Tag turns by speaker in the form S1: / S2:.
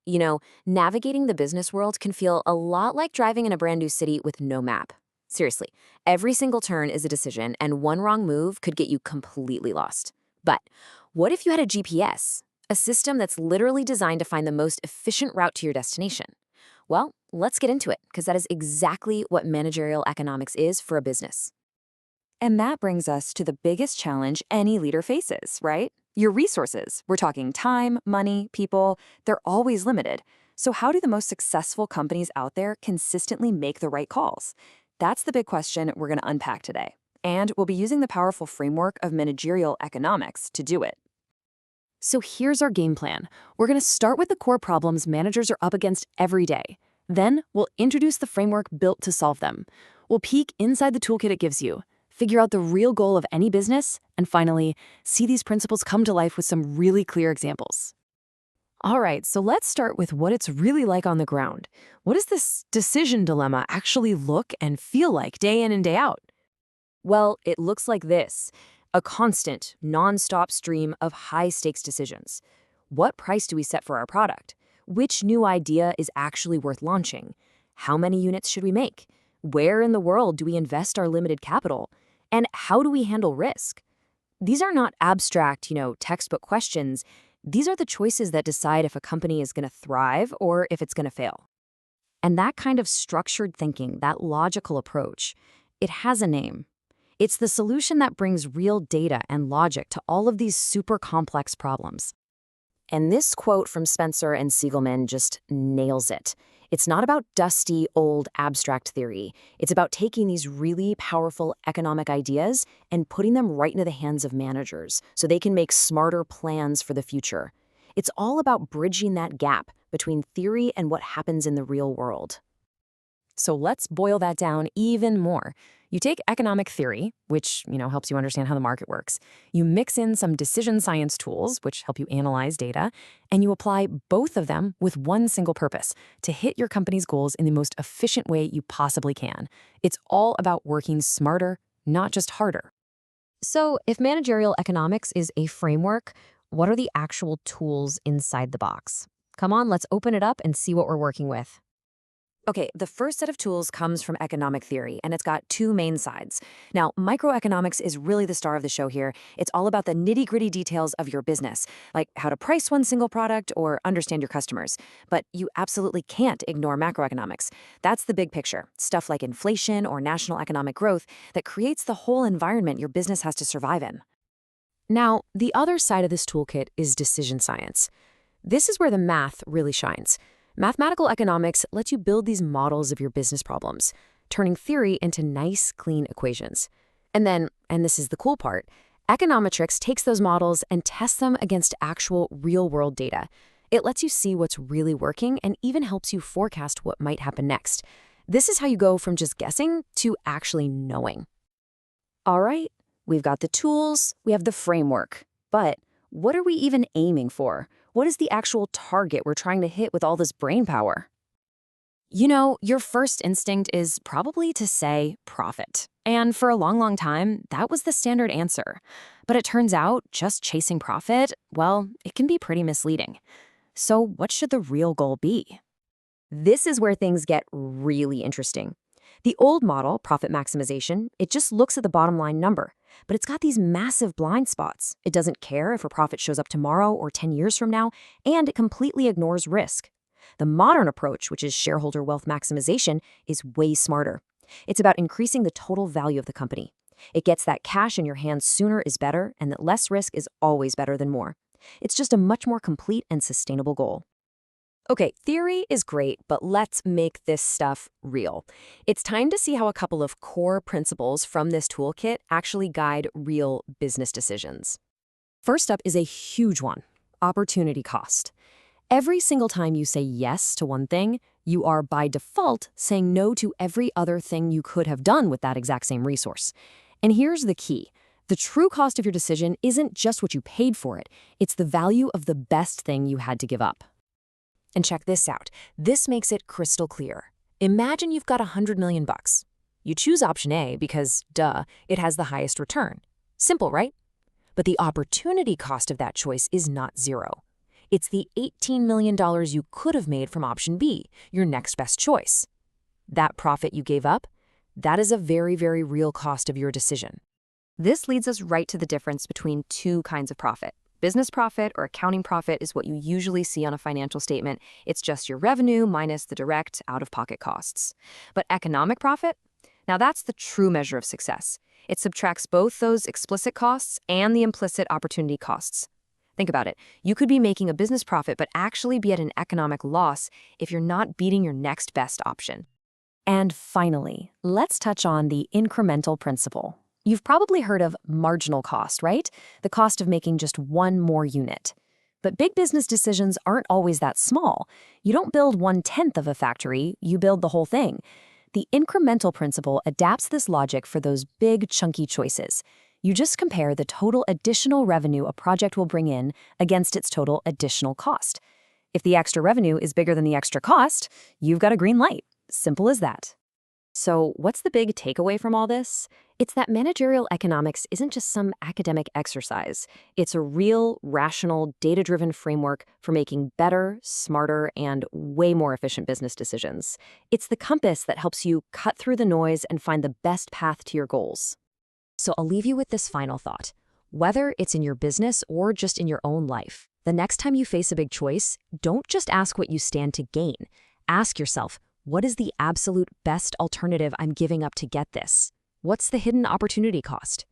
S1: You know, navigating the business world can feel a lot like driving in a brand new city with no map. Seriously, every single turn is a decision, and one wrong move could get you completely lost. But what if you had a GPS, a system that's literally designed to find the most efficient route to your destination? Well, let's get into it, because that is exactly what managerial economics is for a business.
S2: And that brings us to the biggest challenge any leader faces, right? Your resources. We're talking time, money, people. They're always limited. So how do the most successful companies out there consistently make the right calls? That's the big question we're going to unpack today. And we'll be using the powerful framework of managerial economics to do it.
S3: So here's our game plan. We're going to start with the core problems managers are up against every day. Then we'll introduce the framework built to solve them. We'll peek inside the toolkit it gives you, figure out the real goal of any business, and finally, see these principles come to life with some really clear examples. All right, so let's start with what it's really like on the ground. What does this decision dilemma actually look and feel like day in and day out?
S1: Well, it looks like this: a constant, non-stop stream of high-stakes decisions. What price do we set for our product? Which new idea is actually worth launching? How many units should we make? Where in the world do we invest our limited capital? And how do we handle risk? These are not abstract, textbook questions. These are the choices that decide if a company is going to thrive or if it's going to fail. And that kind of structured thinking, that logical approach, it has a name. It's the solution that brings real data and logic to all of these super complex problems. And this quote from Spencer and Siegelman just nails it. It's not about dusty, old, abstract theory. It's about taking these really powerful economic ideas and putting them right into the hands of managers so they can make smarter plans for the future. It's all about bridging that gap between theory and what happens in the real world.
S3: So let's boil that down even more. You take economic theory, which, helps you understand how the market works. You mix in some decision science tools, which help you analyze data, and you apply both of them with one single purpose: to hit your company's goals in the most efficient way you possibly can. It's all about working smarter, not just harder.
S1: So, if managerial economics is a framework, what are the actual tools inside the box? Come on, let's open it up and see what we're working with. Okay, the first set of tools comes from economic theory, and it's got two main sides. Now, microeconomics is really the star of the show here. It's all about the nitty-gritty details of your business, like how to price one single product or understand your customers. But you absolutely can't ignore macroeconomics. That's the big picture, stuff like inflation or national economic growth that creates the whole environment your business has to survive in.
S3: Now, the other side of this toolkit is decision science. This is where the math really shines. Mathematical economics lets you build these models of your business problems, turning theory into nice, clean equations. And then, and this is the cool part, econometrics takes those models and tests them against actual real-world data. It lets you see what's really working and even helps you forecast what might happen next. This is how you go from just guessing to actually knowing. All right, we've got the tools, we have the framework, but what are we even aiming for? What is the actual target we're trying to hit with all this brain power? Your first instinct is probably to say profit. And for a long, long time, that was the standard answer. But it turns out just chasing profit, well, it can be pretty misleading. So what should the real goal be? This is where things get really interesting. The old model, profit maximization, it just looks at the bottom line number. But it's got these massive blind spots. It doesn't care if a profit shows up tomorrow or 10 years from now, and it completely ignores risk. The modern approach, which is shareholder wealth maximization, is way smarter. It's about increasing the total value of the company. It gets that cash in your hands sooner is better, and that less risk is always better than more. It's just a much more complete and sustainable goal. Okay, theory is great, but let's make this stuff real. It's time to see how a couple of core principles from this toolkit actually guide real business decisions. First up is a huge one: opportunity cost. Every single time you say yes to one thing, you are by default saying no to every other thing you could have done with that exact same resource. And here's the key. The true cost of your decision isn't just what you paid for it. It's the value of the best thing you had to give up. And check this out. This makes it crystal clear. Imagine you've got $100 million. You choose option A because, duh, it has the highest return. Simple, right? But the opportunity cost of that choice is not zero. It's the $18 million you could have made from option B, your next best choice. That profit you gave up, that is a very, very real cost of your decision.
S1: This leads us right to the difference between two kinds of profit. Business profit or accounting profit is what you usually see on a financial statement. It's just your revenue minus the direct out-of-pocket costs. But economic profit? Now that's the true measure of success. It subtracts both those explicit costs and the implicit opportunity costs. Think about it. You could be making a business profit but actually be at an economic loss if you're not beating your next best option.
S2: And finally, let's touch on the incremental principle. You've probably heard of marginal cost, right? The cost of making just one more unit. But big business decisions aren't always that small. You don't build 1/10 of a factory, you build the whole thing. The incremental principle adapts this logic for those big, chunky choices. You just compare the total additional revenue a project will bring in against its total additional cost. If the extra revenue is bigger than the extra cost, you've got a green light. Simple as that.
S1: So what's the big takeaway from all this?
S3: It's that managerial economics isn't just some academic exercise. It's a real, rational, data-driven framework for making better, smarter, and way more efficient business decisions. It's the compass that helps you cut through the noise and find the best path to your goals. So I'll leave you with this final thought. Whether it's in your business or just in your own life, the next time you face a big choice, don't just ask what you stand to gain. Ask yourself, what is the absolute best alternative I'm giving up to get this? What's the hidden opportunity cost?